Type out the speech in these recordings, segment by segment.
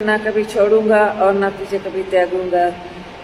ना कभी छोड़ूंगा और ना तुझे कभी त्यागूंगा।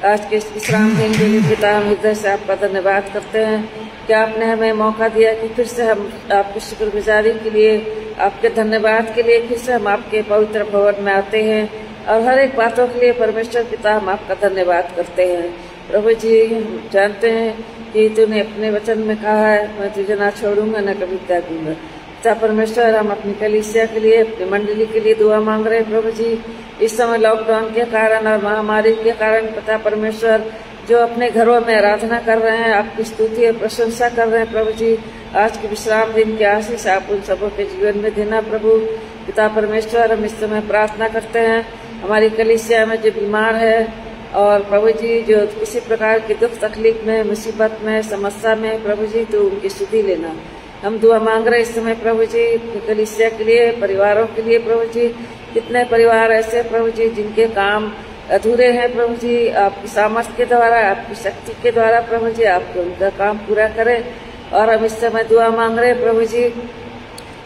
आज के इस विश्राम दिन के लिए पिता हम हृदय से आपका धन्यवाद करते हैं कि आपने हमें मौका दिया कि फिर से हम आपकी शुक्रगुजारी के लिए, आपके धन्यवाद के लिए फिर से हम आपके पवित्र भवन में आते हैं और हर एक बातों के लिए परमेश्वर पिता हम आपका धन्यवाद करते हैं। प्रभु जी, हम जानते हैं कि तूने अपने वचन में कहा है, मैं तुझे ना छोड़ूंगा ना कभी त्यागूंगा। पिता परमेश्वर, हम अपनी कलीसिया के लिए, अपनी मंडली के लिए दुआ मांग रहे हैं। प्रभु जी, इस समय लॉकडाउन के कारण और महामारी के कारण पिता परमेश्वर जो अपने घरों में आराधना कर रहे हैं, आपकी स्तुति और प्रशंसा कर रहे हैं, प्रभु जी आज के विश्राम दिन की आशीष आप उन सबों के जीवन में देना। प्रभु पिता परमेश्वर, हम इस समय प्रार्थना करते हैं हमारी कलीसिया में जो बीमार है और प्रभु जी जो किसी प्रकार की दुख तकलीफ में, मुसीबत में, समस्या में, प्रभु जी तो उनकी सुधि लेना। हम दुआ मांग रहे इस समय प्रभु जी कलीसिया के लिए, परिवारों के लिए। प्रभु जी कितने परिवार ऐसे प्रभु जी जिनके काम अधूरे हैं, प्रभु जी आपकी सामर्थ्य के द्वारा, आपकी शक्ति के द्वारा प्रभु जी आप उनका काम पूरा करें। और हम इस समय दुआ मांग रहे प्रभु जी,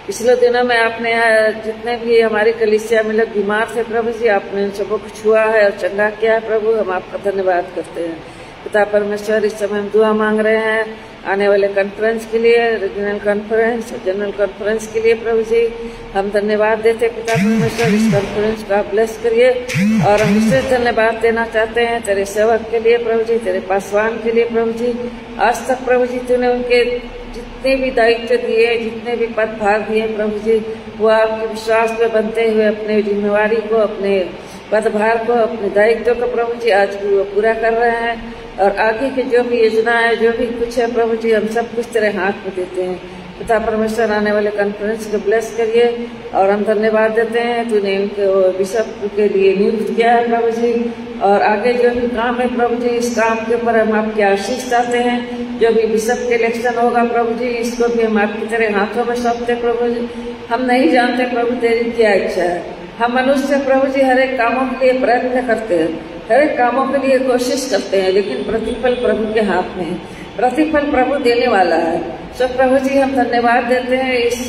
पिछले दिनों में आपने जितने भी हमारी कलीसिया में लोग बीमार थे प्रभु जी, आपने उन सबको छुआ है और चंगा किया है। प्रभु हम आपका धन्यवाद करते हैं। पिता परमेश्वर, इस समय हम दुआ मांग रहे हैं आने वाले कॉन्फ्रेंस के लिए, रीजनल कॉन्फ्रेंस, जनरल कॉन्फ्रेंस के लिए। प्रभु जी हम धन्यवाद देते हैं पिता परमेश्वर, इस कॉन्फ्रेंस को आप ब्लेस करिए। और हम विशेष धन्यवाद देना चाहते हैं तेरे सेवक के लिए प्रभु जी, तेरे पासवान के लिए प्रभु जी। आज तक प्रभु जी तूने उनके जितने भी दायित्व दिए, जितने भी पदभार दिए प्रभु जी, वो आपके विश्वास में बनते हुए अपने जिम्मेवारी को, अपने पदभार को, अपने दायित्व को प्रभु जी आज भी वो पूरा कर रहे हैं। और आगे की जो भी योजना है, जो भी कुछ है प्रभु जी, हम सब कुछ तेरे हाथ में देते हैं। पिता परमेश्वर, आने वाले कॉन्फ्रेंस को ब्लेस करिए। और हम धन्यवाद देते हैं तूने उनके बिशप के लिए नियुक्त किया है प्रभु जी। और आगे जो भी काम है प्रभु जी, इस काम के ऊपर हम आपकी आशीष चाहते हैं। जो भी बिशप के इलेक्शन होगा प्रभु जी, इसको भी हम आपकी तरह हाथों में सौंपते प्रभु जी। हम नहीं जानते प्रभु तेरी क्या इच्छा है। हम मनुष्य प्रभु जी हर एक कामों के लिए प्रयत्न करते हैं, हर एक कामों के लिए कोशिश करते हैं, लेकिन प्रतिफल प्रभु के हाथ में है। प्रतिफल प्रभु देने वाला है। सो प्रभु जी हम धन्यवाद देते हैं इस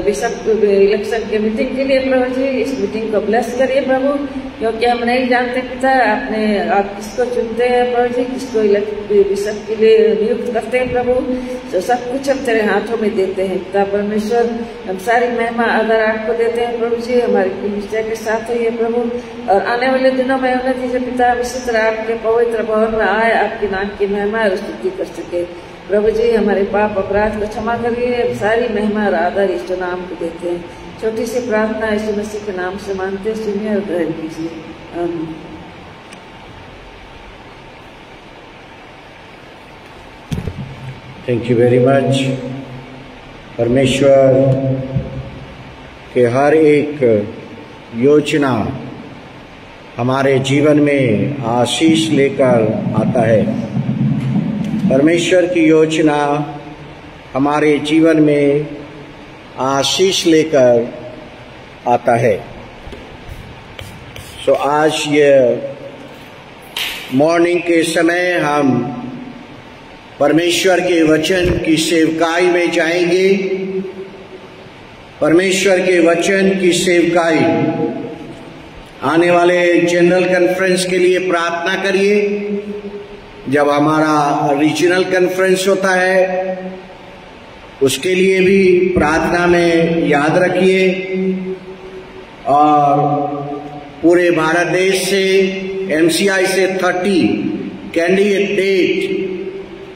बिशप इलेक्शन के मीटिंग के लिए प्रभु जी। इस मीटिंग को ब्लेस करिए प्रभु, क्योंकि हम नहीं जानते पिता आप किसको चुनते हैं प्रभु जी, किसको बिशप के लिए नियुक्त करते हैं प्रभु। तो सब कुछ हम तेरे हाथों में देते हैं पिता परमेश्वर। हम सारी महिमा आदर आपको देते हैं प्रभु जी। हमारी कलीसिया के साथ है प्रभु। और आने वाले दिनों में उन्हें दीजिए पिता, इसी तरह आपके पवित्र भवन में आए, आपके नाम की महिमा और स्तुति कर सके प्रभु जी। हमारे पाप अपराध को क्षमा करिए। सारी महिमा और आदर यीशु नाम को देते हैं। छोटी सी प्रार्थना यीशु मसीह के नाम से मानते, सुनिए और ग्रहण कीजिए। आमीन। Thank you very much. परमेश्वर के हर एक योजना हमारे जीवन में आशीष लेकर आता है। परमेश्वर की योजना हमारे जीवन में आशीष लेकर आता है। सो आज ये मॉर्निंग के समय हम परमेश्वर के वचन की सेवकाई में जाएंगे। परमेश्वर के वचन की सेवकाई, आने वाले जनरल कॉन्फ्रेंस के लिए प्रार्थना करिए। जब हमारा रीजनल कॉन्फ्रेंस होता है उसके लिए भी प्रार्थना में याद रखिए। और पूरे भारत देश से MCI से 30 कैंडिडेट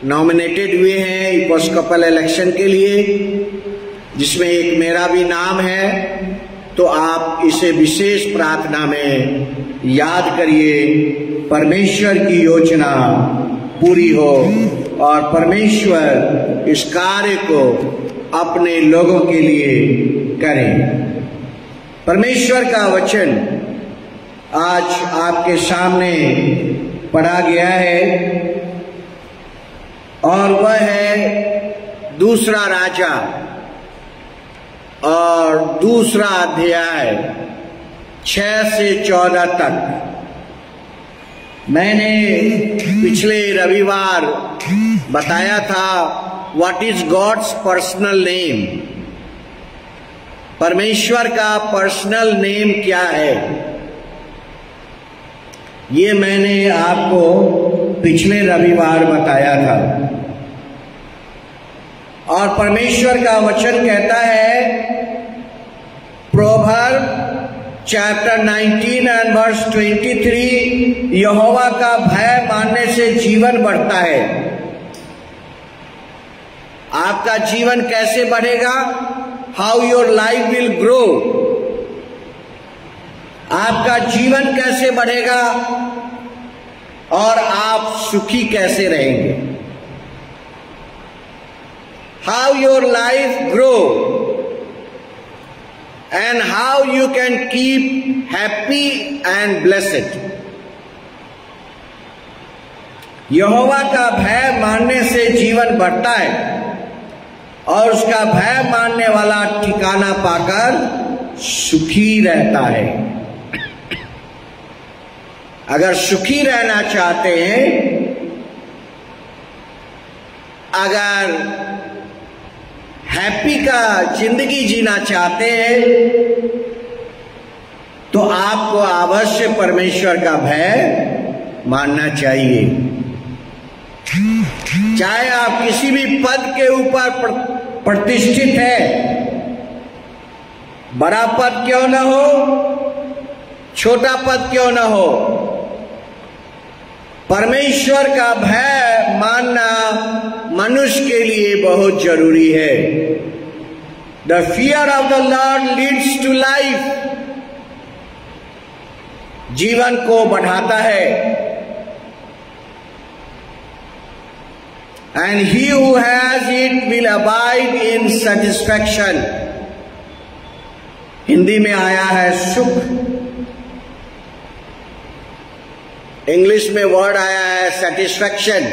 नॉमिनेटेड हुए हैं एपिस्कोपल इलेक्शन के लिए, जिसमें एक मेरा भी नाम है। तो आप इसे विशेष प्रार्थना में याद करिए। परमेश्वर की योजना पूरी हो और परमेश्वर इस कार्य को अपने लोगों के लिए करें। परमेश्वर का वचन आज आपके सामने पढ़ा गया है और वह है दूसरा राजा और दूसरा अध्याय 6 से 14 तक। मैंने पिछले रविवार बताया था what is God's personal name. परमेश्वर का पर्सनल नेम क्या है, ये मैंने आपको पिछले रविवार बताया था। और परमेश्वर का वचन कहता है, प्रोवर्ब चैप्टर 19 एंड वर्स 23, यहोवा का भय मानने से जीवन बढ़ता है। आपका जीवन कैसे बढ़ेगा? How your life will grow. आपका जीवन कैसे बढ़ेगा और आप सुखी कैसे रहेंगे? How your life grow and how you can keep happy and blessed. यहोवा का भय मानने से जीवन बढ़ता है और उसका भय मानने वाला ठिकाना पाकर सुखी रहता है। अगर सुखी रहना चाहते हैं, अगर हैप्पी का जिंदगी जीना चाहते हैं, तो आपको अवश्य परमेश्वर का भय मानना चाहिए। चाहे आप किसी भी पद के ऊपर प्रतिष्ठित है, बड़ा पद क्यों ना हो, छोटा पद क्यों ना हो, परमेश्वर का भय मानना मनुष्य के लिए बहुत जरूरी है। The fear of the Lord leads to life, जीवन को बढ़ाता है। And he who has it will abide in satisfaction. Hindi में आया है सुख, इंग्लिश में वर्ड आया है सेटिस्फैक्शन।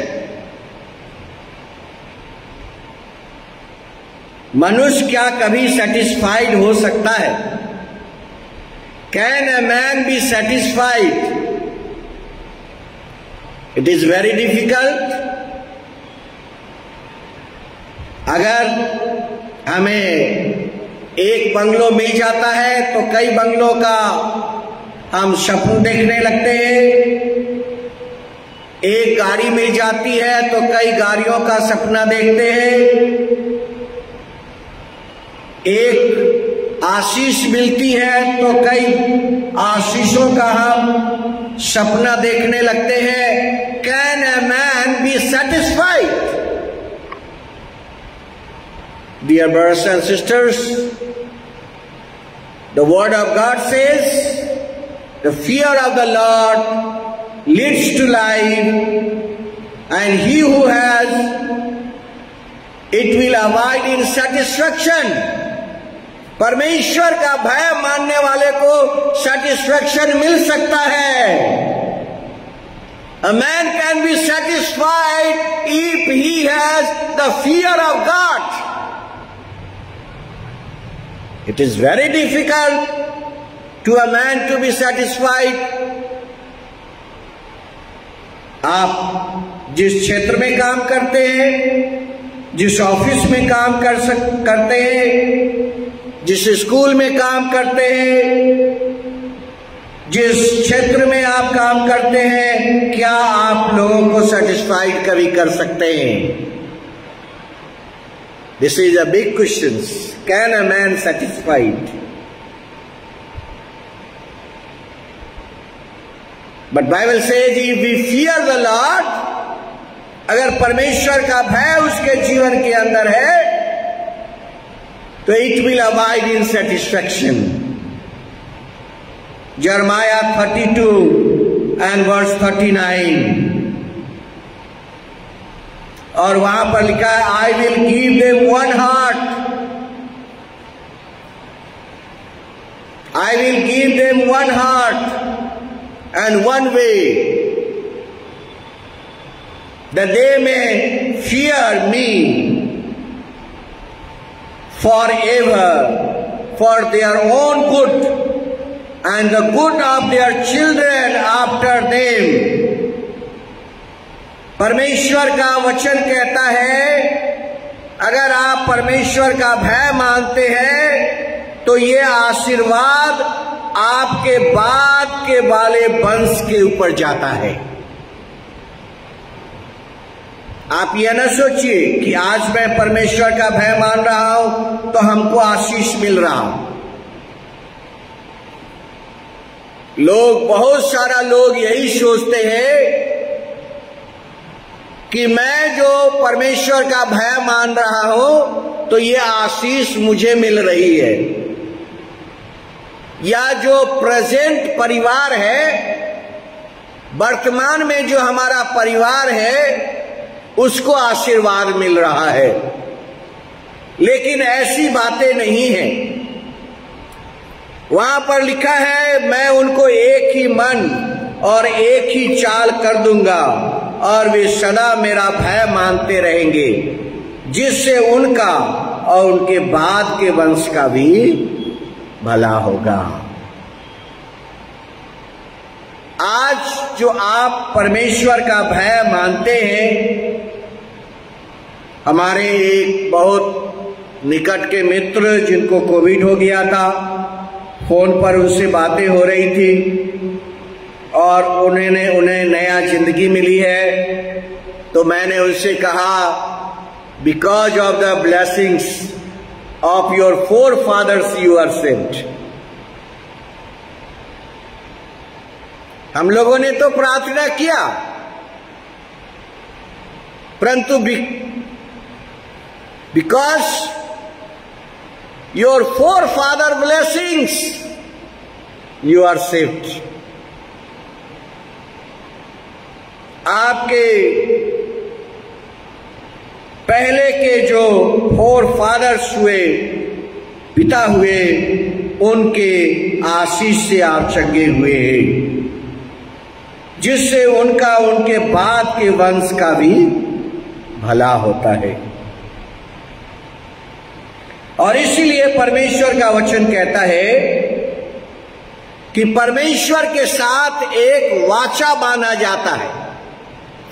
मनुष्य क्या कभी सेटिस्फाइड हो सकता है? Can a man be satisfied? It is very difficult. अगर हमें एक बंगलो मिल जाता है तो कई बंगलों का हम सपन देखने लगते हैं। एक गाड़ी मिल जाती है तो कई गाड़ियों का सपना देखते हैं। एक आशीष मिलती है तो कई आशीषों का हम सपना देखने लगते हैं। Can a man be satisfied? Dear brothers and sisters, the word of God says, the fear of the Lord leads to life, and he who has it will abide in satisfaction. परमेश्वर का भय मानने वाले को satisfaction मिल सकता है। A man can be satisfied if he has the fear of God. It is very difficult to a man to be satisfied. आप जिस क्षेत्र में काम करते हैं, जिस ऑफिस में काम करते हैं, जिस स्कूल में काम करते हैं, जिस क्षेत्र में आप काम करते हैं, क्या आप लोगों को सेटिस्फाइड कभी कर सकते हैं? This is a big question. Can a man satisfied? But Bible says if we fear the Lord, अगर परमेश्वर का भय उसके जीवन के अंदर है, तो it will abide in satisfaction. Jeremiah 32 and verse 39. और वहां पर लिखा है, I will give them one heart, I will give them one heart and one way, that they may fear me for ever, for their own good and the good of their children after them. परमेश्वर का वचन कहता है, अगर आप परमेश्वर का भय मानते हैं तो ये आशीर्वाद आपके बाद के वाले वंश के ऊपर जाता है। आप यह न सोचिए कि आज मैं परमेश्वर का भय मान रहा हूं तो हमको आशीष मिल रहा हूं। बहुत सारा लोग यही सोचते हैं कि मैं जो परमेश्वर का भय मान रहा हूं तो ये आशीष मुझे मिल रही है, या जो प्रेजेंट परिवार है, वर्तमान में जो हमारा परिवार है, उसको आशीर्वाद मिल रहा है। लेकिन ऐसी बातें नहीं है। वहां पर लिखा है, मैं उनको एक ही मन और एक ही चाल कर दूंगा और वे सदा मेरा भय मानते रहेंगे, जिससे उनका और उनके बाद के वंश का भी भला होगा। आज जो आप परमेश्वर का भय मानते हैं, हमारे एक बहुत निकट के मित्र जिनको कोविड हो गया था, फोन पर उनसे बातें हो रही थी और उन्हें नया जिंदगी मिली है। तो मैंने उनसे कहा, because of the blessings of your forefathers you are saved. हम लोगों ने तो प्रार्थना किया, परंतु because your forefather blessings you are saved. आपके पहले के जो फोर फादर्स हुए, पिता हुए, उनके आशीष से आप चंगे हुए हैं, जिससे उनका उनके बाद के वंश का भी भला होता है। और इसीलिए परमेश्वर का वचन कहता है कि परमेश्वर के साथ एक वाचा बांधा जाता है।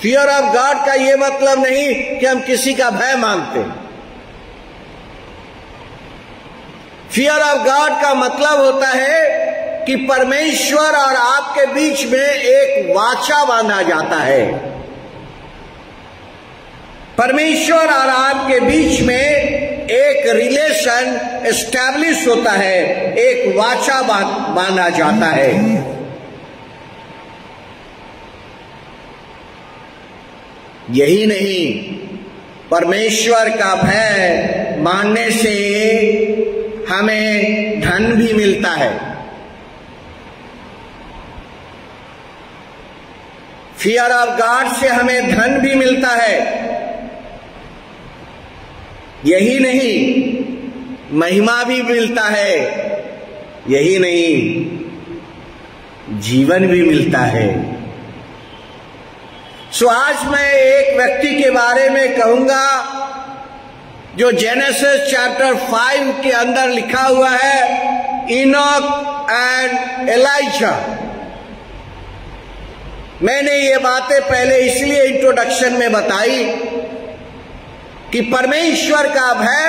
फियर ऑफ गॉड का यह मतलब नहीं कि हम किसी का भय मानते हैं। फियर ऑफ गॉड का मतलब होता है कि परमेश्वर और आपके बीच में एक वाचा बांधा जाता है। परमेश्वर और आपके बीच में एक रिलेशन एस्टैब्लिश होता है, एक वाचा बांधा जाता है। यही नहीं, परमेश्वर का भय मानने से हमें धन भी मिलता है। फियर ऑफ गॉड से हमें धन भी मिलता है। यही नहीं, महिमा भी मिलता है। यही नहीं, जीवन भी मिलता है। सो आज मैं एक व्यक्ति के बारे में कहूंगा जो जेनेसिस चैप्टर 5 के अंदर लिखा हुआ है, इनोक एंड एलाइजा। मैंने ये बातें पहले इसलिए इंट्रोडक्शन में बताई कि परमेश्वर का भय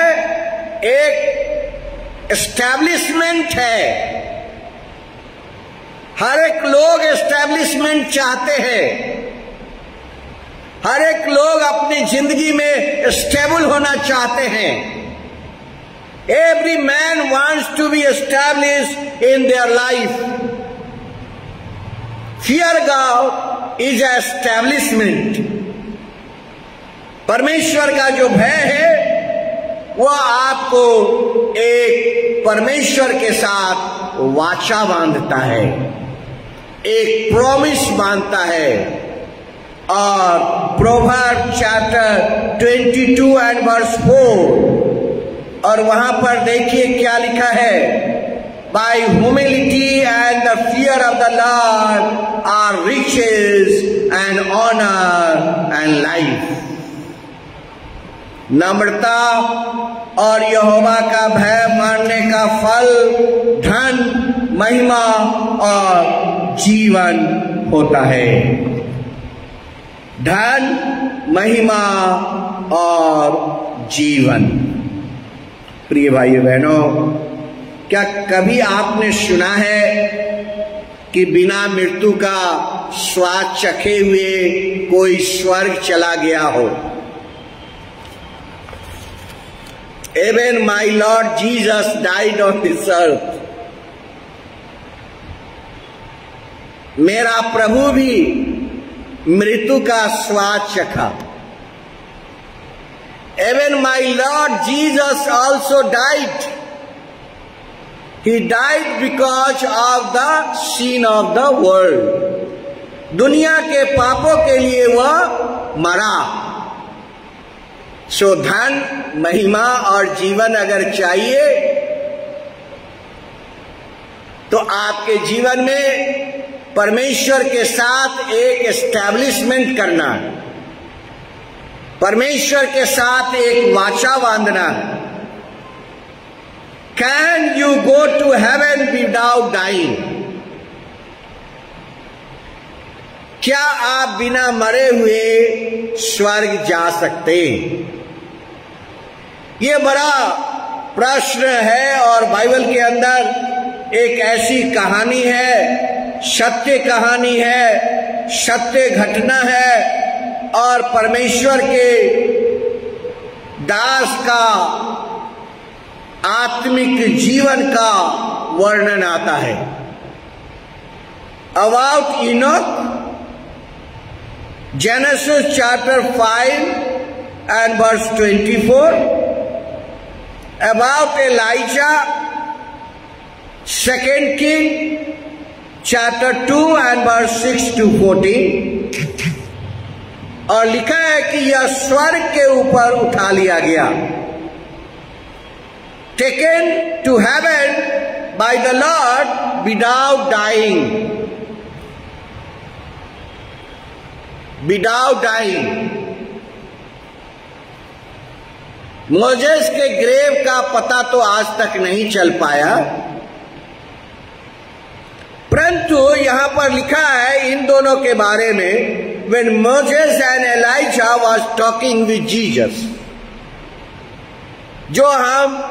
एक एस्टैब्लिशमेंट है। हर एक लोग एस्टैब्लिशमेंट चाहते हैं। हर एक लोग अपनी जिंदगी में स्टेबल होना चाहते हैं। Every man wants to be established in their life. Fear God is establishment. परमेश्वर का जो भय है वह आपको एक परमेश्वर के साथ वाचा बांधता है, एक प्रॉमिस बांधता है। और प्रोवर्ब चैप्टर 22 एंड वर्स 4, और वहां पर देखिए क्या लिखा है, by humility and the fear of the lord are riches and honour and life. नम्रता और यहोवा का भय मानने का फल धन, महिमा और जीवन होता है। धन, महिमा और जीवन। प्रिय भाइयों बहनों, क्या कभी आपने सुना है कि बिना मृत्यु का स्वाद चखे हुए कोई स्वर्ग चला गया हो? Even my Lord Jesus died on this earth. मेरा प्रभु भी मृत्यु का स्वाद चखा। Even my Lord Jesus also died. He died because of the sin of the world. दुनिया के पापों के लिए वह मरा। सो धन, महिमा और जीवन अगर चाहिए तो आपके जीवन में परमेश्वर के साथ एक एस्टैब्लिशमेंट करना, परमेश्वर के साथ एक वाचा बांधना। Can you go to heaven without dying? क्या आप बिना मरे हुए स्वर्ग जा सकते? ये बड़ा प्रश्न है और बाइबल के अंदर एक ऐसी कहानी है, सत्य कहानी है, सत्य घटना है और परमेश्वर के दास का आत्मिक जीवन का वर्णन आता है। About Enoch, Genesis chapter 5 and verse 24. About Elijah, 2 King chapter 2 and verse 6 to 14. और लिखा है कि यह स्वर्ग के ऊपर उठा लिया गया, taken to heaven by the Lord without dying. Without dying. Moses के ग्रेव का पता तो आज तक नहीं चल पाया, परंतु यहां पर लिखा है इन दोनों के बारे में, when Moses and Elijah was talking with Jesus. जो हम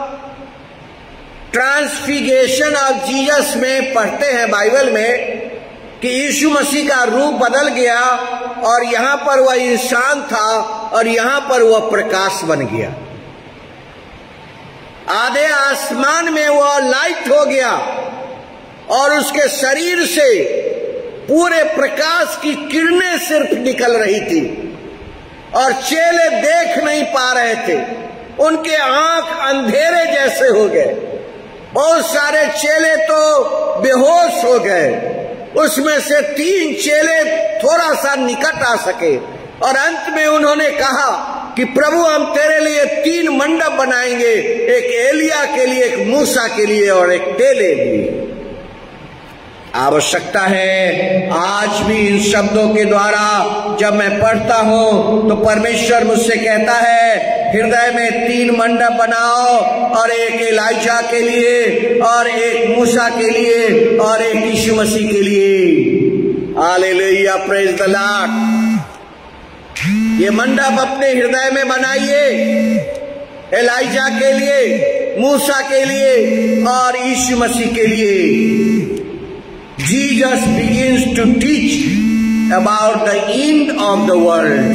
ट्रांसफिगरेशन ऑफ जीसस में पढ़ते हैं बाइबल में कि यीशु मसीह का रूप बदल गया और यहां पर वह इंसान था और यहां पर वह प्रकाश बन गया। आधे आसमान में वह लाइट हो गया और उसके शरीर से पूरे प्रकाश की किरणें सिर्फ निकल रही थी और चेले देख नहीं पा रहे थे, उनके आंख अंधेरे जैसे हो गए। बहुत सारे चेले तो बेहोश हो गए, उसमें से 3 चेले थोड़ा सा निकट आ सके और अंत में उन्होंने कहा कि प्रभु हम तेरे लिए 3 मंडप बनाएंगे, एक एलिया के लिए, एक मूसा के लिए और एक तेरे लिए। आवश्यकता है आज भी इन शब्दों के द्वारा जब मैं पढ़ता हूं तो परमेश्वर मुझसे कहता है हृदय में 3 मंडप बनाओ, और एक एलाइजा के लिए और एक मूसा के लिए और एक यीशु मसीह के लिए। Hallelujah, praise the Lord. ये मंडप अपने हृदय में बनाइए, एलाइजा के लिए, मूसा के लिए और यीशु मसीह के लिए। Jesus begins to teach about the end of the world.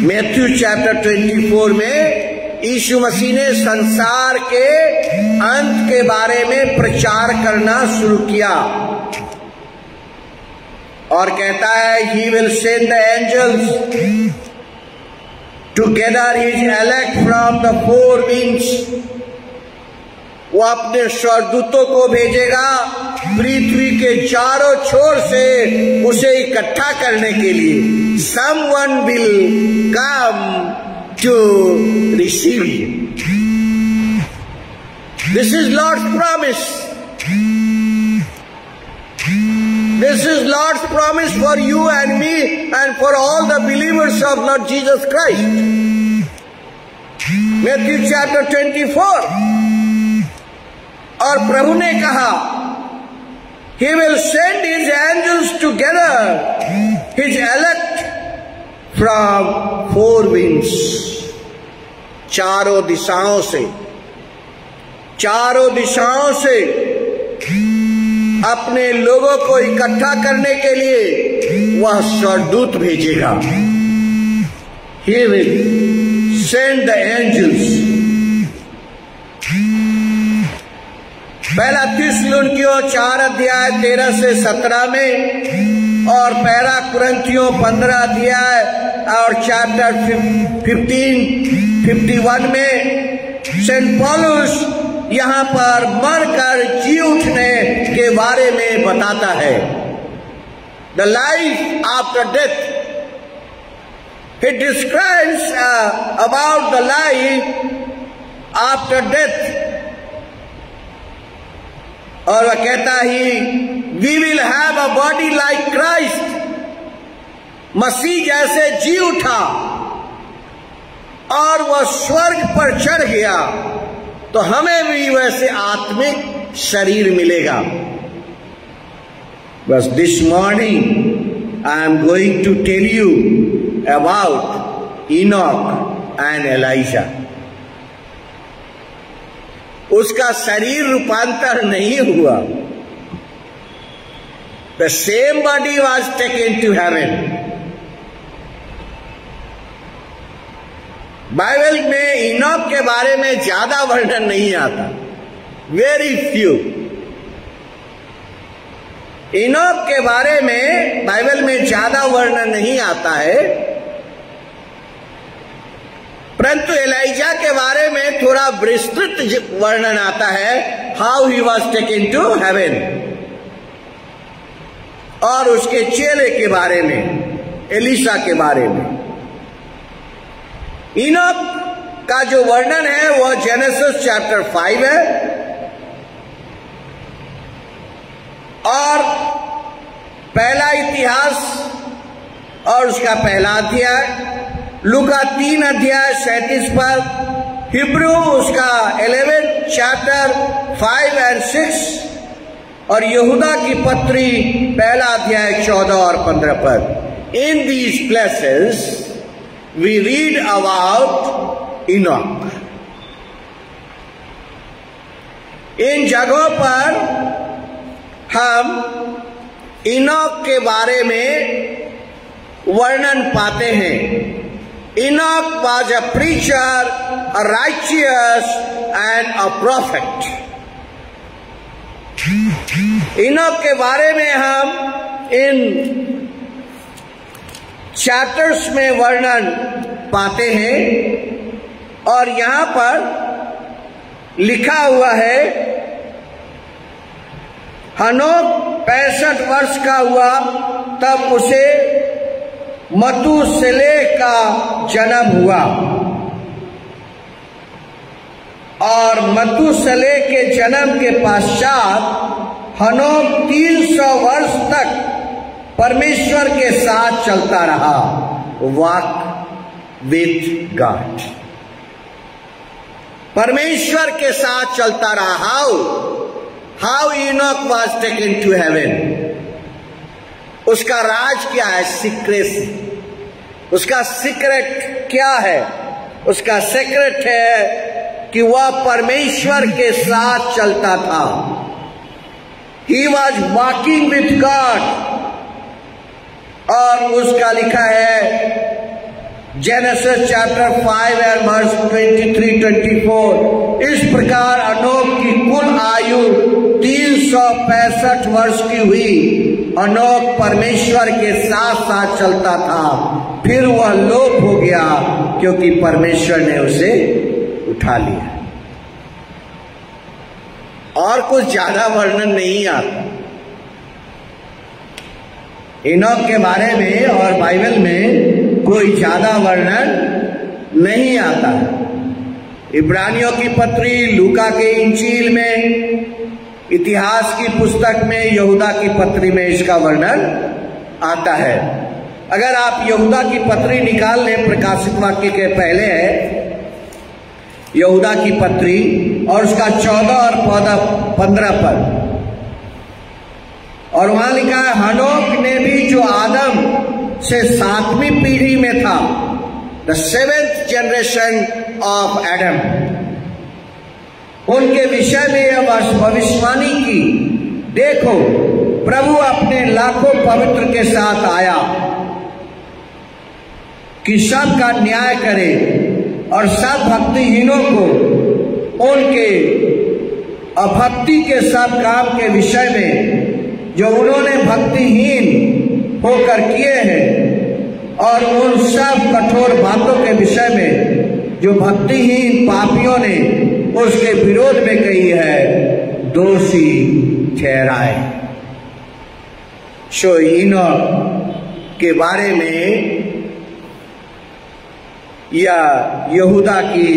Matthew chapter 24 में यीशु मसीह ने संसार के अंत के बारे में प्रचार करना शुरू किया और कहता है He will send the angels to gather his elect from the 4 winds. वो अपने स्वर्गदूतों को भेजेगा पृथ्वी के चारों छोर से उसे इकट्ठा करने के लिए। Someone will come to receive you. This is Lord's promise. This is Lord's promise for you and me and for all the believers of Lord Jesus Christ. Matthew chapter 24. और प्रभु ने कहा He will send his angels to gather his elect from 4 winds. चारों दिशाओं से चारों दिशाओं से अपने लोगों को इकट्ठा करने के लिए वह स्वर्गदूत भेजेगा। He will send the angels। पहला थिस्सलुनीकियों 4 अध्याय 13 से 17 में और पहला कुरिन्थियों 15 अध्याय और चैप्टर 51 में सेंट पौलुस यहाँ पर मरकर जी उठने के बारे में बताता है। The life after death. He describes about the life after death। और वह कहता ही we will have a body like Christ। मसीह जैसे जी उठा और वह स्वर्ग पर चढ़ गया तो हमें भी वैसे आत्मिक शरीर मिलेगा। बस this morning I am going to tell you about Enoch and Elijah. उसका शरीर रूपांतर नहीं हुआ। The same body was taken to heaven. Bible में इनॉक के बारे में ज्यादा वर्णन नहीं आता, वेरी फ्यू। इनॉक के बारे में बाइबल में ज्यादा वर्णन नहीं आता है, परंतु एलाइजा के बारे में थोड़ा विस्तृत वर्णन आता है। How he was taken to heaven. और उसके चेले के बारे में, एलिशा के बारे में। इनॉक का जो वर्णन है वह जेनेसिस चैप्टर 5 है और पहला इतिहास और उसका पहला अध्याय, लूका 3 अध्याय 37 पर, हिब्रू उसका 11 चैप्टर 5 और 6 और यहूदा की पत्री पहला अध्याय 14 और 15 पर। In these places we read about Enoch। इन जगहों पर हम इनॉक के बारे में वर्णन पाते हैं। Enoch was a preacher, a righteous and a prophet। Enoch के बारे में हम इन चैप्टर्स में वर्णन पाते हैं और यहां पर लिखा हुआ है हनोक 65 वर्ष का हुआ तब उसे मतूशेलह का जन्म हुआ और मतूशेलह के जन्म के पश्चात हनोक 300 वर्ष तक परमेश्वर के साथ चलता रहा। Walk with God. परमेश्वर के साथ चलता रहा। How Enoch was taken to heaven. उसका राज क्या है? सीक्रेसी। उसका सीक्रेट क्या है? उसका सीक्रेट है कि वह परमेश्वर के साथ चलता था। ही वॉज वॉकिंग विथ गॉड। और उसका लिखा है जेनेसिस चैप्टर 5 और वर्स 23-24। इस प्रकार अनोक की कुल आयु 365 वर्ष की हुई। अनोक परमेश्वर के साथ साथ चलता था, फिर वह लोप हो गया क्योंकि परमेश्वर ने उसे उठा लिया। और कुछ ज्यादा वर्णन नहीं आता इनॉक के बारे में और बाइबल में कोई ज्यादा वर्णन नहीं आता है। इब्रानियों की पत्री, लूका के इंजील में, इतिहास की पुस्तक में, यहूदा की पत्री में इसका वर्णन आता है। अगर आप यहूदा की पत्री निकाल लें, प्रकाशित वाक्य के पहले है यहूदा की पत्री और उसका 14 और 15 पर, और वहां लिखा है हनोक ने भी जो आदम से 7वीं पीढ़ी में था, the 7th generation of Adam. उनके विषय में यह भविष्यवाणी की, देखो प्रभु अपने लाखों पवित्र के साथ आया कि सबका न्याय करे और सब भक्तिहीनों को उनके अभक्ति के सब काम के विषय में जो उन्होंने भक्तिहीन होकर किए हैं और उन सब कठोर बातों के विषय में जो भक्तिहीन पापियों ने उसके विरोध में कही है, दोषी ठहराए। सो इनोक के बारे में या यहूदा की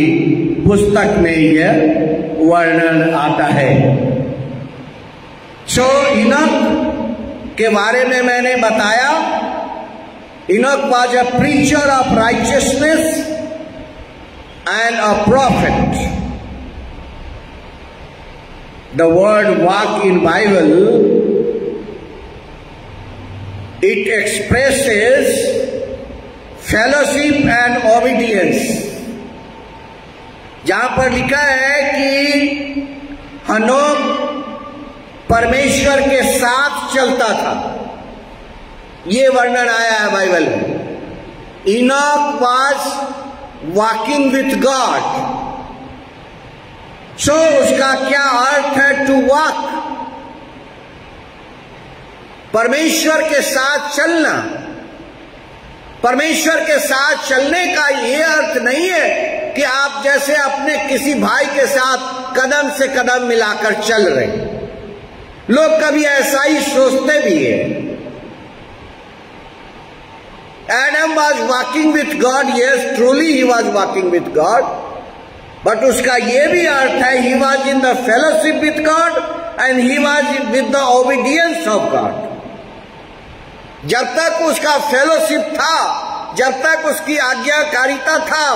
पुस्तक में यह वर्णन आता है। सो इनोक के बारे में मैंने बताया, Enoch was a preacher of righteousness and a profit. The word walk in Bible, it expresses fellowship and obedience। जहां पर लिखा है कि हनोक परमेश्वर के साथ चलता था, ये वर्णन आया है बाइबल में। Enoch was walking with God. So उसका क्या अर्थ है टू वॉक? परमेश्वर के साथ चलना। परमेश्वर के साथ चलने का ये अर्थ नहीं है कि आप जैसे अपने किसी भाई के साथ कदम से कदम मिलाकर चल रहे। लोग कभी ऐसा ही सोचते भी है। Adam was walking with God, yes truly he was walking with God, but उसका यह भी अर्थ है he was in the fellowship with God and he was with the obedience of God. जब तक उसका फेलोशिप था, जब तक उसकी आज्ञाकारिता था,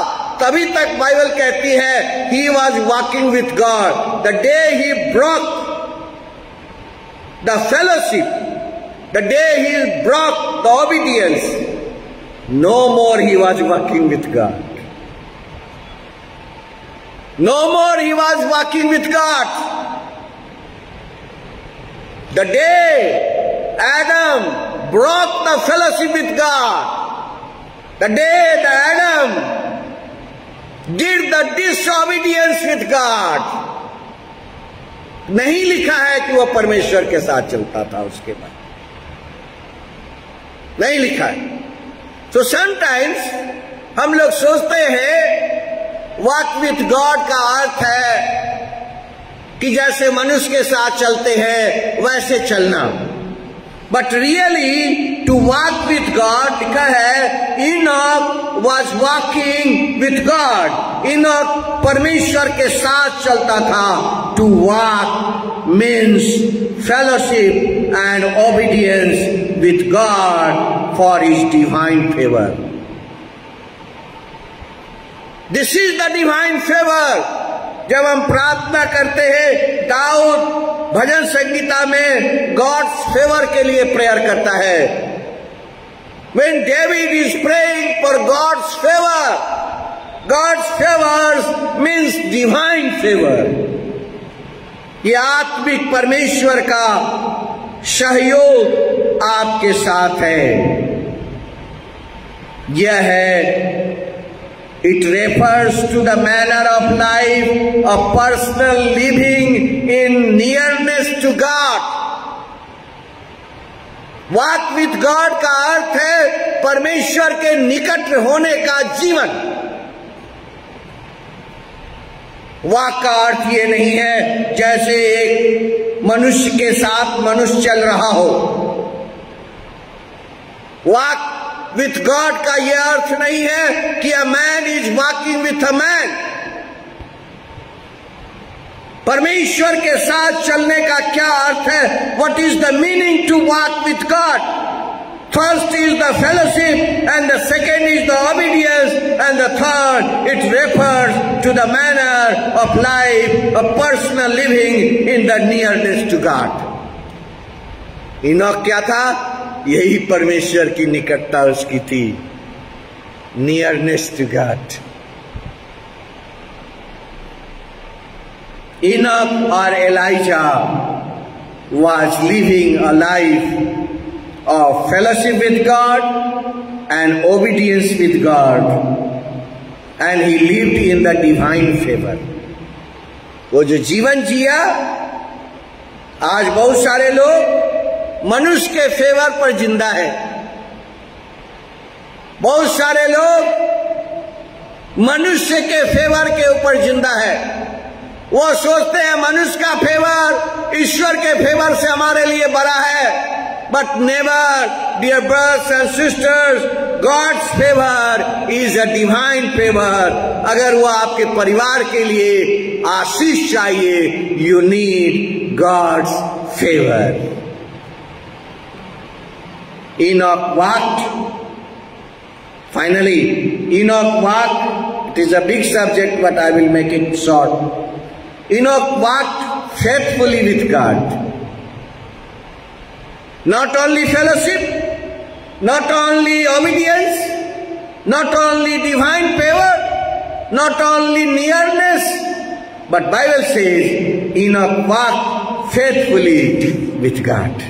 तभी तक बाइबल कहती है he was walking with God. The day he broke the fellowship, the day he broke the obedience, no more he was walking with God. No more he was walking with God. The day Adam broke the fellowship with God, the day that Adam did the disobedience with God, नहीं लिखा है कि वह परमेश्वर के साथ चलता था। उसके बाद नहीं लिखा है। So sometimes हम लोग सोचते हैं वॉक विथ गॉड का अर्थ है कि जैसे मनुष्य के साथ चलते हैं वैसे चलना, but really to walk with God लिखा है Enoch was walking with God. Enoch परमेश्वर के साथ चलता था। To walk means fellowship and obedience with God for his divine favour. This is the divine favour. जब हम प्रार्थना करते हैं, दाऊद भजन संगीता में गॉड्स फेवर के लिए प्रेयर करता है। When David is praying for God's favor, God's favor means divine favor। ये आत्मिक परमेश्वर का सहयोग आपके साथ है। यह है It refers to the manner of life, a personal living in nearness to God। Walk with God का अर्थ है परमेश्वर के निकट होने का जीवन। वाक का अर्थ ये नहीं है जैसे एक मनुष्य के साथ मनुष्य चल रहा हो। वाक विथ गॉड का यह अर्थ नहीं है कि a man is walking with a man. परमेश्वर के साथ चलने का क्या अर्थ है? What is the meaning to walk with God? First is the fellowship and the second is the obedience and the third it refers to the manner of life, a personal living in the nearness to God. Enoch क्या था? यही परमेश्वर की निकटता उसकी थी, nearness to God. Enoch or Elijah was living a life of fellowship with God and obedience with God, and he lived in the divine favor. वो जो जीवन जिया, आज बहुत सारे लोग मनुष्य के फेवर पर जिंदा है। बहुत सारे लोग मनुष्य के फेवर के ऊपर जिंदा है। वो सोचते हैं मनुष्य का फेवर ईश्वर के फेवर से हमारे लिए बड़ा है। But never, dear brothers and sisters, God's favour is a divine favour. अगर वो आपके परिवार के लिए आशीष चाहिए, you need God's favour. Enoch walked. Finally, Enoch walked. It is a big subject, but I will make it short. Enoch walked faithfully with God. Not only fellowship, not only obedience, not only divine favor, not only nearness, but Bible says Enoch walked faithfully with God.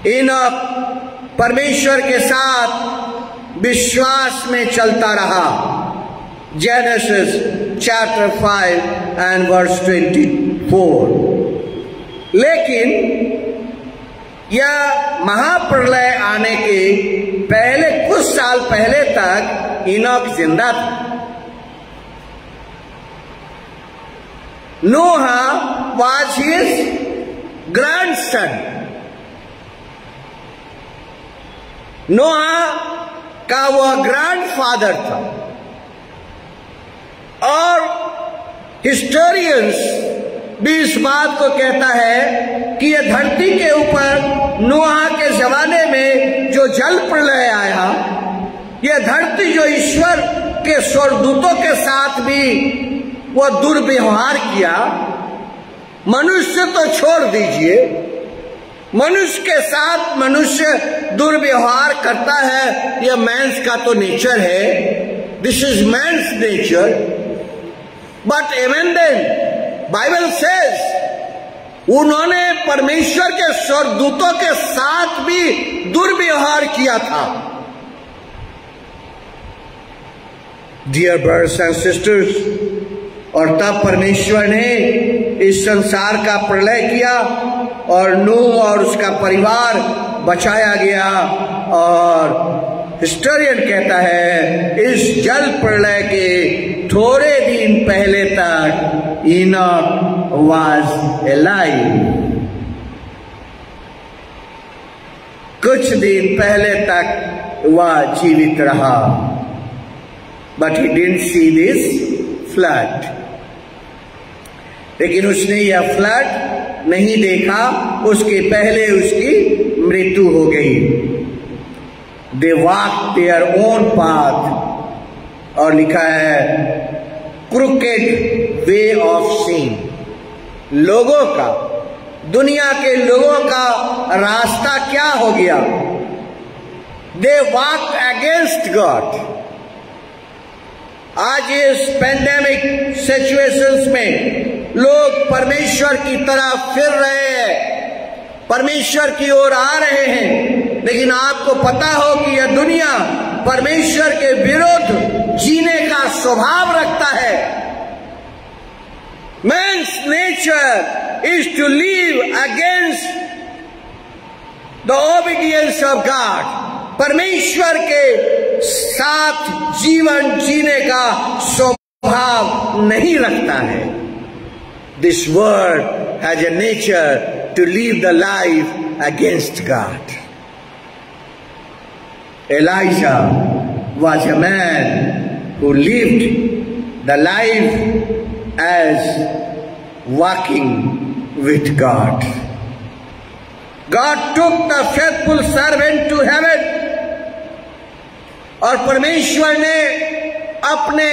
Enoch परमेश्वर के साथ विश्वास में चलता रहा। Genesis chapter 5 and verse 24। लेकिन यह महाप्रलय आने के पहले कुछ साल पहले तक इनोक जिंदा था। Noah was his grandson। नोहा का वह ग्रैंडफादर था। और हिस्टोरियंस भी इस बात को कहता है कि यह धरती के ऊपर नोहा के जमाने में जो जल प्रलय आया, यह धरती जो ईश्वर के स्वर्गदूतों के साथ भी वह दुर्व्यवहार किया, मनुष्य तो छोड़ दीजिए, मनुष्य के साथ मनुष्य दुर्व्यवहार करता है, यह मैंस का तो नेचर है। This is man's nature. But even then Bible says उन्होंने परमेश्वर के स्वर्गदूतों के साथ भी दुर्व्यवहार किया था। डियर ब्रदर्स एंड सिस्टर्स, और तब परमेश्वर ने इस संसार का प्रलय किया और नूह और उसका परिवार बचाया गया। और हिस्टोरियन कहता है इस जल प्रलय के थोड़े दिन पहले तक इनोक वाज अलाइव। कुछ दिन पहले तक वह जीवित रहा। But he didn't see this flood. लेकिन उसने यह फ्लड नहीं देखा, उसके पहले उसकी मृत्यु हो गई। They walk their own path, और लिखा है क्रूकेड वे ऑफ सीन। लोगों का, दुनिया के लोगों का रास्ता क्या हो गया? They walk against God. आज इस पेंडेमिक सिचुएशंस में लोग परमेश्वर की तरफ फिर रहे हैं, परमेश्वर की ओर आ रहे हैं, लेकिन आपको पता हो कि यह दुनिया परमेश्वर के विरुद्ध जीने का स्वभाव रखता है। Man's nature is to live against the obedience of God. परमेश्वर के साथ जीवन जीने का स्वभाव नहीं रखता है। This world has a nature to live the life against God. Elijah was a man who lived the life as walking with God. God took the faithful servant to heaven, और परमेश्वर ने अपने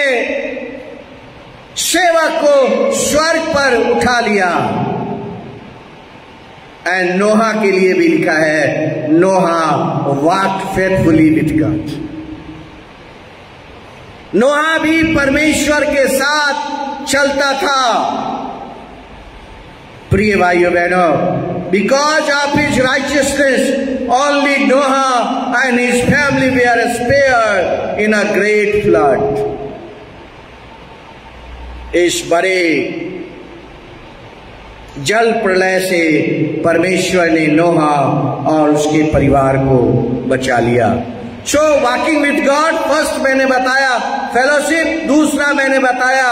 सेवक को स्वर्ग पर उठा लिया। एंड नोहा के लिए भी लिखा है नोहा वॉक्ड फेथफुली विथ गॉड। नोहा भी परमेश्वर के साथ चलता था। प्रिय भाइयों बहनों, because of his righteousness only Noah and his family were spared in a great flood. इस बड़े जल प्रलय से परमेश्वर ने नोहा और उसके परिवार को बचा लिया। सो वॉकिंग विथ गॉड फर्स्ट मैंने बताया, फेलोशिप दूसरा मैंने बताया,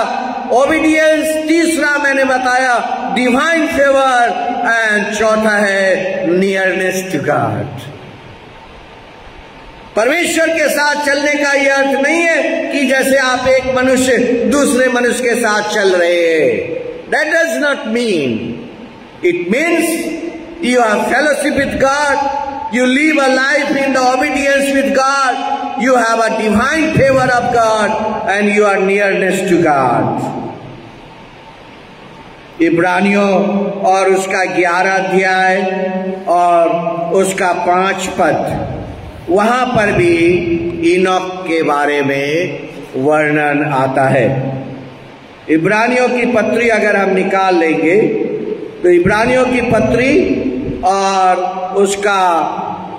ओबीडियंस तीसरा मैंने बताया, डिवाइन फेवर एंड चौथा है नियरनेस टू गॉड। परमेश्वर के साथ चलने का यह अर्थ नहीं है कि जैसे आप एक मनुष्य दूसरे मनुष्य के साथ चल रहे हैं। That does not mean. It means you have fellowship with God, you live a life in the obedience with God, you have a divine favor of God, and you are nearness to God. इब्रानियों और उसका 11 अध्याय और उसका 5 पद, वहां पर भी इनोक के बारे में वर्णन आता है। इब्रानियों की पत्री अगर हम निकाल लेंगे तो इब्रानियों की पत्री और उसका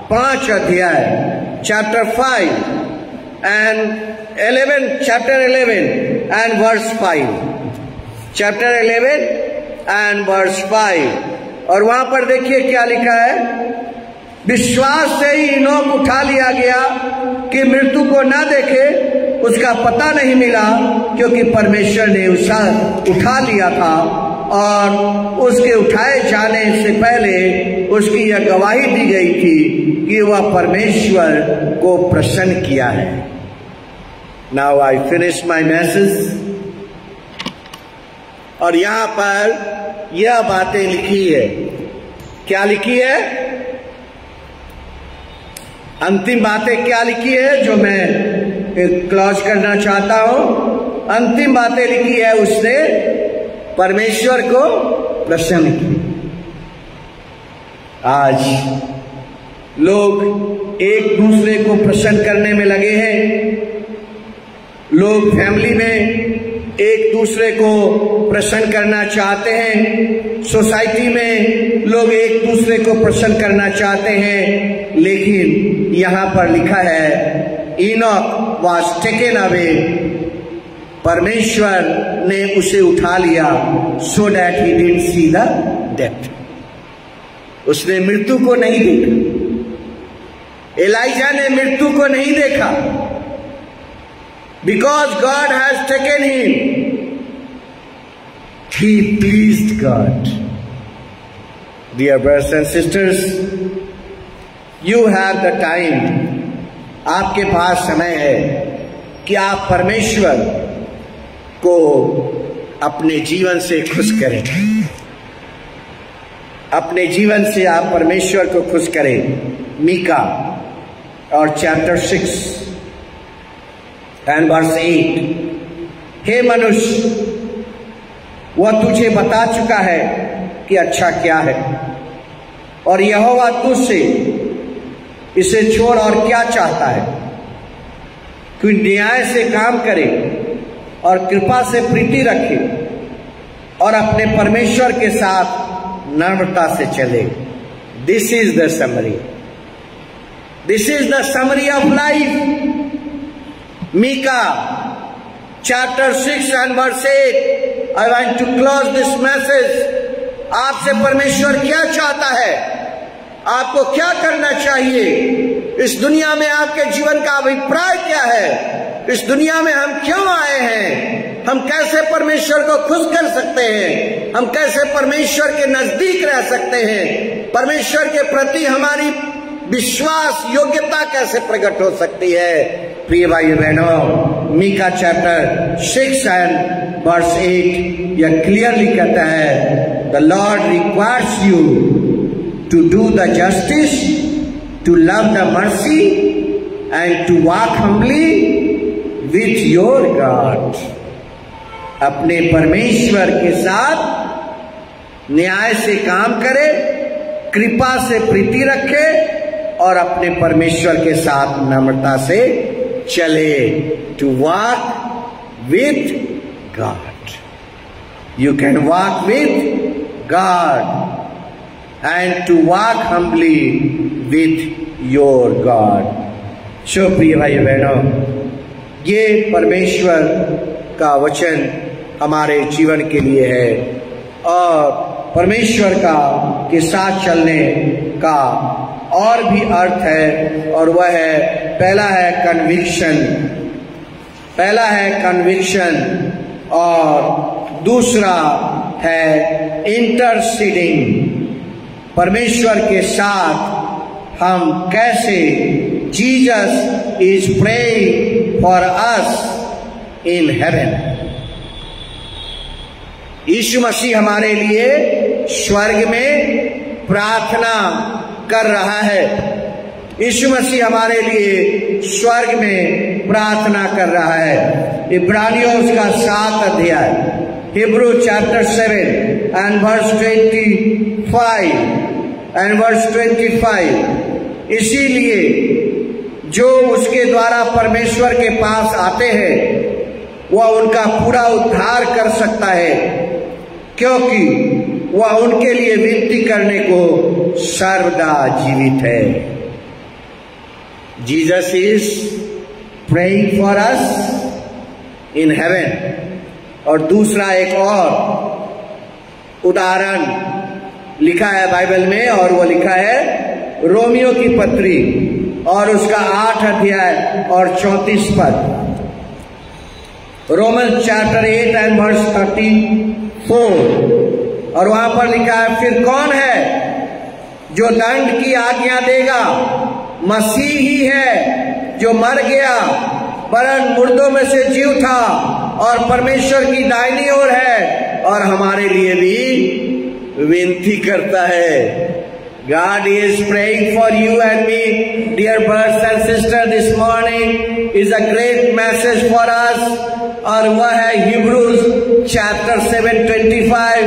5 अध्याय chapter 5 and 11 chapter 11 and verse 5 chapter 11 and verse 5 और वहां पर देखिए क्या लिखा है। विश्वास से ही इनोक उठा लिया गया कि मृत्यु को न देखे, उसका पता नहीं मिला क्योंकि परमेश्वर ने उसे उठा लिया था और उसके उठाए जाने से पहले उसकी यह गवाही दी गई थी कि वह परमेश्वर को प्रसन्न किया है। Now I finish my message. और यहां पर यह बातें लिखी है, क्या लिखी है, अंतिम बातें क्या लिखी है जो मैं क्लोज करना चाहता हूं। अंतिम बातें लिखी है, उसने परमेश्वर को प्रसन्न किया। आज लोग एक दूसरे को प्रसन्न करने में लगे हैं। लोग फैमिली में एक दूसरे को प्रसन्न करना चाहते हैं, सोसाइटी में लोग एक दूसरे को प्रसन्न करना चाहते हैं, लेकिन यहां पर लिखा है इनोक वाज टेकन अवे, परमेश्वर ने उसे उठा लिया, so that he didn't see the death, उसने मृत्यु को नहीं देखा। एलाइजा ने मृत्यु को नहीं देखा, because God has taken him, he pleased God. Dear brothers and sisters, you have the time, आपके पास समय है कि आप परमेश्वर को अपने जीवन से खुश करें, अपने जीवन से आप परमेश्वर को खुश करें। मीका और चैप्टर 6 एंड वर्स 8, हे मनुष्य, वह तुझे बता चुका है कि अच्छा क्या है, और यहोवा तुझसे इसे छोड़ और क्या चाहता है कि न्याय से काम करे और कृपा से प्रीति रखे और अपने परमेश्वर के साथ नम्रता से चले। This is the summary, this is the summary of life. Micah chapter 6 and verse 8, I want to close this message। आपसे परमेश्वर क्या चाहता है, आपको क्या करना चाहिए, इस दुनिया में आपके जीवन का अभिप्राय क्या है, इस दुनिया में हम क्यों आए हैं, हम कैसे परमेश्वर को खुश कर सकते हैं, हम कैसे परमेश्वर के नजदीक रह सकते हैं, परमेश्वर के प्रति हमारी विश्वास योग्यता कैसे प्रकट हो सकती है। प्रिय भाई बहनों, मीका चैप्टर 6 and verse 8 यह क्लियरली कहता है, the Lord requires you to do the justice, to love the mercy and to walk humbly with your God. अपने परमेश्वर के साथ न्याय से काम करे, कृपा से प्रीति रखे और अपने परमेश्वर के साथ नम्रता से चले, to walk with God. You can walk with God and to walk humbly with your God. सो प्रिय भाई बहनों, ये परमेश्वर का वचन हमारे जीवन के लिए है और परमेश्वर का के साथ चलने का और भी अर्थ है, और वह है पहला है कन्विक्शन और दूसरा है इंटरसीडिंग। परमेश्वर के साथ हम कैसे, Jesus is praying for us in heaven. यीशु मसीह हमारे लिए स्वर्ग में प्रार्थना कर रहा है। यीशु मसीह हमारे लिए स्वर्ग में प्रार्थना कर रहा है। इब्रानियों उसका 7 अध्याय, हिब्रू चैप्टर 7 एंड वर्स 25। इसीलिए जो उसके द्वारा परमेश्वर के पास आते हैं वह उनका पूरा उद्धार कर सकता है, क्योंकि वह उनके लिए विनती करने को सर्वदा जीवित है। Jesus is praying for us in haven. और दूसरा एक और उदाहरण लिखा है बाइबल में, और वो लिखा है रोमियो की पत्री और उसका 8 अध्याय और 34 पद। Roman chapter 8 and verse 34। और वहां पर लिखा है, फिर कौन है जो दंड की आज्ञा देगा? मसीह ही है जो मर गया, वरन मुर्दों में से जी उठा और परमेश्वर की दाहिनी ओर है और हमारे लिए भी विनती करता है। God is praying for you and me, dear brothers and sisters. This morning is a great message for us, और वह है हिब्रूज चैप्टर 7:25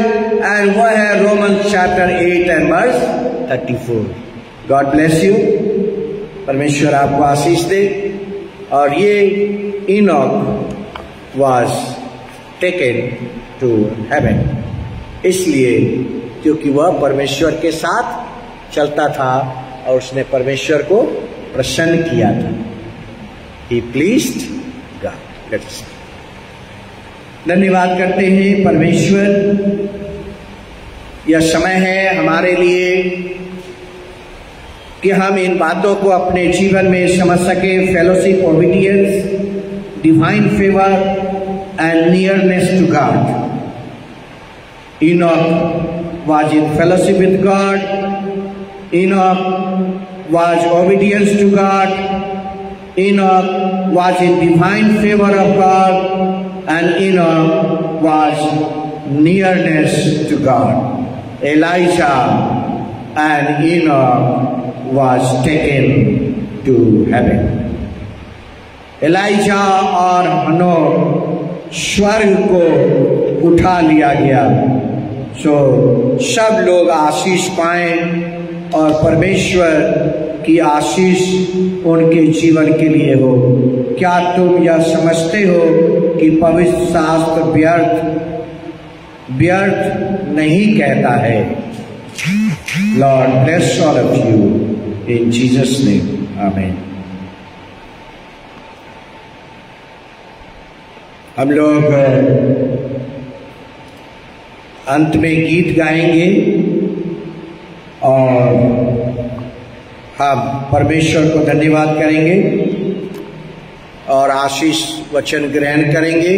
and वह है Roman chapter 8 and verse 34। God bless you। परमेश्वर आपको आशीष दे। और ये Enoch was taken to heaven, इसलिए क्योंकि वह परमेश्वर के साथ चलता था और उसने परमेश्वर को प्रसन्न किया था। He pleased God। धन्यवाद करते हैं परमेश्वर। यह समय है हमारे लिए कि हम इन बातों को अपने जीवन में समझ सके। Fellowship, obedience, divine favour and nearness to God. Enoch was in fellowship with God. Enoch was obedience to God. Enoch was in divine favor of God, and Enoch was nearness to God. Elijah and Enoch was taken to heaven. Elijah और हनोक स्वर्ग को उठा लिया गया। सब लोग आशीष पाएं और परमेश्वर की आशीष उनके जीवन के लिए हो। क्या तुम यह समझते हो कि पवित्र शास्त्र व्यर्थ नहीं कहता है? Lord bless all of you in Jesus name, आमीन। हम लोग अंत में गीत गाएंगे और हम परमेश्वर को धन्यवाद करेंगे और आशीष वचन ग्रहण करेंगे।